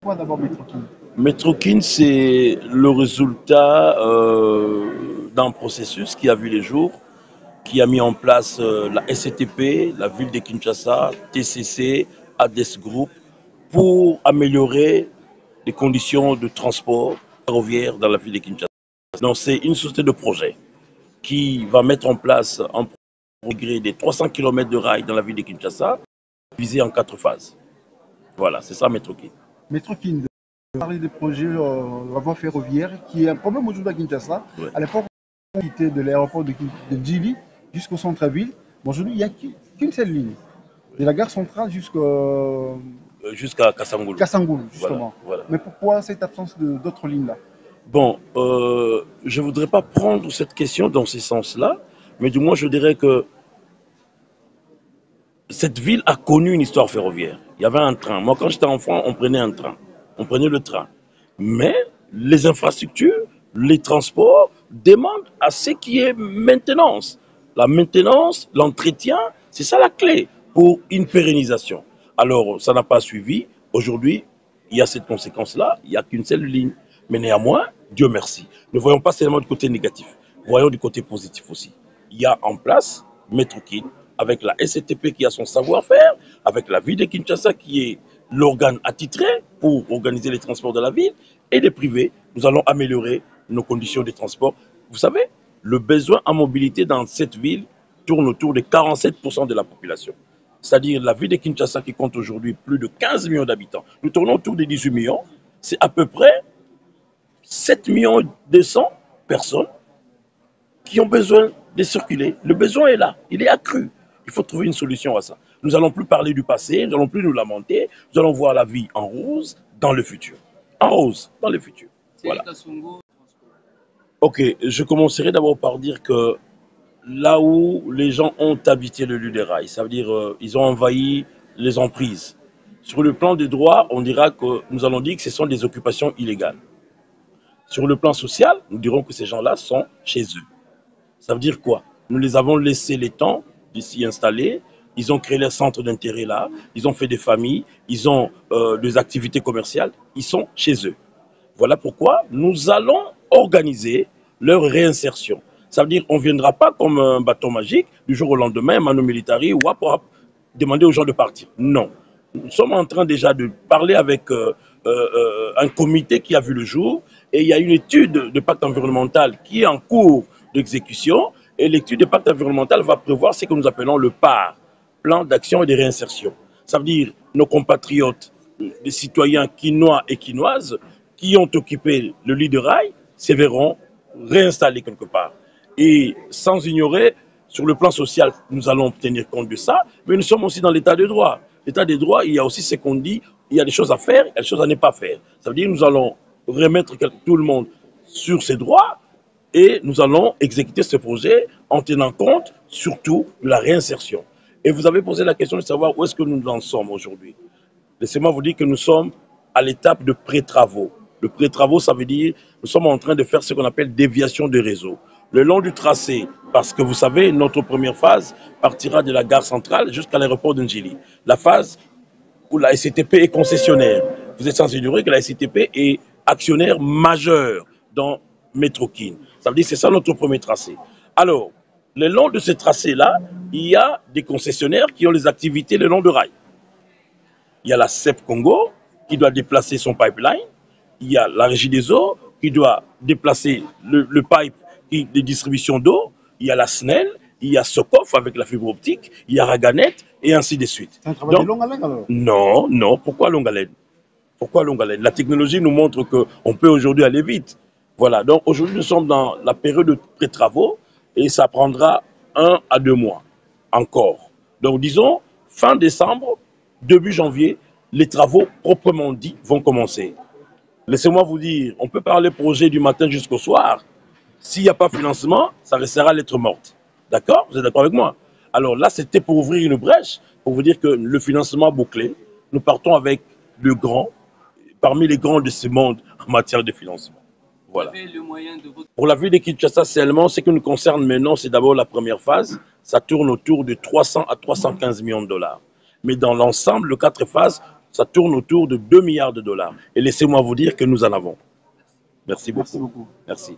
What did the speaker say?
Quoi d'abord Metrokin? Metrokin, c'est le résultat d'un processus qui a vu les jours, qui a mis en place la SCTP, la ville de Kinshasa, TCC, ADES Group, pour améliorer les conditions de transport ferroviaire dans la ville de Kinshasa. Donc, c'est une société de projet qui va mettre en place un progrès des 300 km de rails dans la ville de Kinshasa, divisé en 4 phases. Voilà, c'est ça Metrokin. Metrokin, de parler des projets la voie ferroviaire, qui est un problème aujourd'hui à Kinshasa. Ouais. À l'époque, on était de l'aéroport de Djili jusqu'au centre-ville. Bon, aujourd'hui, il n'y a qu'une seule ligne. De la gare centrale jusqu'à Jusqu'à Kassangoulou. Kassangoulou, Voilà, justement. voilà. Mais pourquoi cette absence d'autres lignes-là? Bon, je ne voudrais pas prendre cette question dans ce sens-là, mais du moins je dirais que cette ville a connu une histoire ferroviaire. Il y avait un train. Moi, quand j'étais enfant, on prenait un train. On prenait le train. Mais les infrastructures, les transports demandent à ce qui est maintenance. La maintenance, l'entretien, c'est ça la clé pour une pérennisation. Alors, ça n'a pas suivi. Aujourd'hui, il y a cette conséquence-là. Il n'y a qu'une seule ligne. Mais néanmoins, Dieu merci. Ne voyons pas seulement du côté négatif. Voyons du côté positif aussi. Il y a en place Metrokin, avec la SCTP qui a son savoir-faire, avec la ville de Kinshasa qui est l'organe attitré pour organiser les transports de la ville, et des privés. Nous allons améliorer nos conditions de transport. Vous savez, le besoin en mobilité dans cette ville tourne autour de 47% de la population. C'est-à-dire la ville de Kinshasa qui compte aujourd'hui plus de 15 millions d'habitants. Nous tournons autour de 18 millions. C'est à peu près 7 millions 200 personnes qui ont besoin de circuler. Le besoin est là, il est accru. Il faut trouver une solution à ça. Nous n'allons plus parler du passé, nous n'allons plus nous lamenter, nous allons voir la vie en rose dans le futur. En rose dans le futur. Voilà. Ok, je commencerai d'abord par dire que là où les gens ont habité le lieu des rails, ça veut dire ils ont envahi les emprises. Sur le plan des droits, on dira que nous allons dire que ce sont des occupations illégales. Sur le plan social, nous dirons que ces gens-là sont chez eux. Ça veut dire quoi? Nous les avons laissé les temps de s'y installer. Ils ont créé leur centre d'intérêt là. Ils ont fait des familles. Ils ont des activités commerciales. Ils sont chez eux. Voilà pourquoi nous allons organiser leur réinsertion. Ça veut dire qu'on ne viendra pas comme un bâton magique du jour au lendemain, mano militari, ou hop, demander aux gens de partir. Non. Nous sommes en train déjà de parler avec un comité qui a vu le jour et il y a une étude de pacte environnemental qui est en cours d'exécution et l'étude de pacte environnemental va prévoir ce que nous appelons le PAR, plan d'action et de réinsertion. Ça veut dire nos compatriotes, les citoyens quinois et quinoises qui ont occupé le lit de rail se verront réinstallés quelque part. Et sans ignorer, sur le plan social, nous allons tenir compte de ça, mais nous sommes aussi dans l'état de droit. L'état de droit, il y a aussi ce qu'on dit, il y a des choses à faire, il y a des choses à ne pas faire. Ça veut dire que nous allons remettre tout le monde sur ses droits et nous allons exécuter ce projet en tenant compte surtout de la réinsertion. Et vous avez posé la question de savoir où est-ce que nous en sommes aujourd'hui. Laissez-moi vous dire que nous sommes à l'étape de pré-travaux. Le pré-travaux, ça veut dire que nous sommes en train de faire ce qu'on appelle déviation de réseau. Le long du tracé, parce que vous savez, notre première phase partira de la gare centrale jusqu'à l'aéroport de Ndjili. La phase où la SCTP est concessionnaire. Vous êtes sans ignorer que la SCTP est actionnaire majeur dans Metrokin. Ça veut dire que c'est ça notre premier tracé. Alors, le long de ce tracé-là, il y a des concessionnaires qui ont les activités le long de rail. Il y a la CEP Congo qui doit déplacer son pipeline. Il y a la Régie des eaux qui doit déplacer le pipe de distribution d'eau. Il y a la SNEL, il y a Sokof avec la fibre optique, il y a Raganet et ainsi de suite. C'est un travail de longue haleine alors? Non, non, pourquoi longue haleine? Pourquoi longue haleine? La technologie nous montre qu'on peut aujourd'hui aller vite. Voilà, donc aujourd'hui nous sommes dans la période de pré-travaux et ça prendra 1 à 2 mois encore. Donc disons, fin décembre, début janvier, les travaux proprement dits vont commencer. Laissez-moi vous dire, on peut parler projet du matin jusqu'au soir. S'il n'y a pas de financement, ça restera lettre morte. D'accord? Vous êtes d'accord avec moi? Alors là, c'était pour ouvrir une brèche, pour vous dire que le financement bouclé, nous partons avec le grand, parmi les grands de ce monde en matière de financement. Voilà. Pour la ville de Kinshasa seulement, ce qui nous concerne maintenant, c'est d'abord la première phase. Ça tourne autour de 300 à 315 millions de dollars. Mais dans l'ensemble, les 4 phases ça tourne autour de 2 milliards de dollars. Et laissez-moi vous dire que nous en avons. Merci beaucoup. Merci beaucoup. Merci.